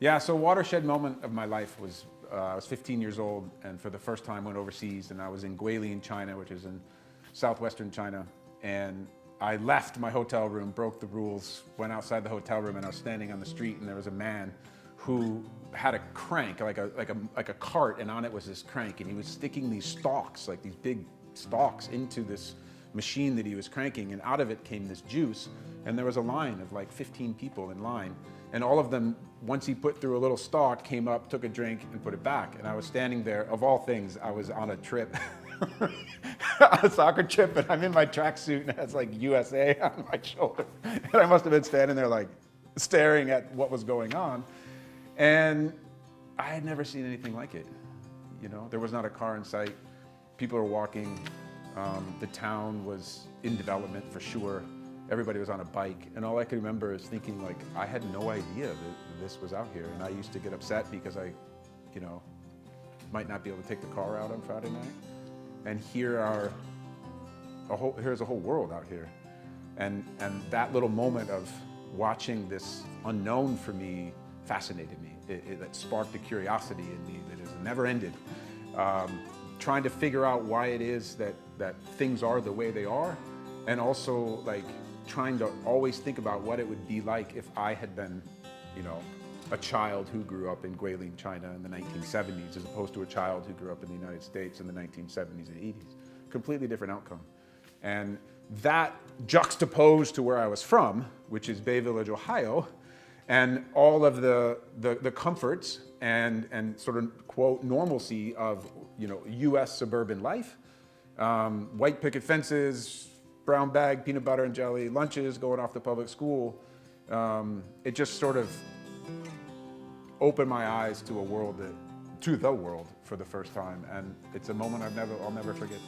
Yeah, so watershed moment of my life was I was 15 years old, and for the first time went overseas, and I was in Guilin, China, which is in southwestern China. And I left my hotel room, broke the rules, went outside the hotel room, and I was standing on the street, and there was a man who had a crank, like a cart, and on it was this crank, and he was sticking these stalks, like these big stalks, into this machine that he was cranking, and out of it came this juice, and there was a line of like 15 people in line, and all of them, once he put through a little stalk, came up, took a drink, and put it back. And I was standing there, of all things, I was on a trip, a soccer trip, and I'm in my tracksuit, and it has like USA on my shoulder, and I must have been standing there like staring at what was going on, and I had never seen anything like it. You know, there was not a car in sight, people were walking, the town was in development for sure. Everybody was on a bike, and all I could remember is thinking, like, I had no idea that this was out here, and I used to get upset because I, you know, might not be able to take the car out on Friday night, and here's a whole world out here, and that little moment of watching this unknown for me fascinated me. It sparked a curiosity in me that has never ended. Trying to figure out why it is that things are the way they are, and also like trying to always think about what it would be like if I had been, you know, a child who grew up in Guilin, China in the 1970s, as opposed to a child who grew up in the United States in the 1970s and 80s. Completely different outcome. And that juxtaposed to where I was from, which is Bay Village, Ohio, and all of the comforts and sort of, quote, normalcy of, you know, US suburban life, white picket fences, brown bag, peanut butter and jelly, lunches, going off to public school. It just sort of opened my eyes to the world for the first time. And it's a moment I'll never forget.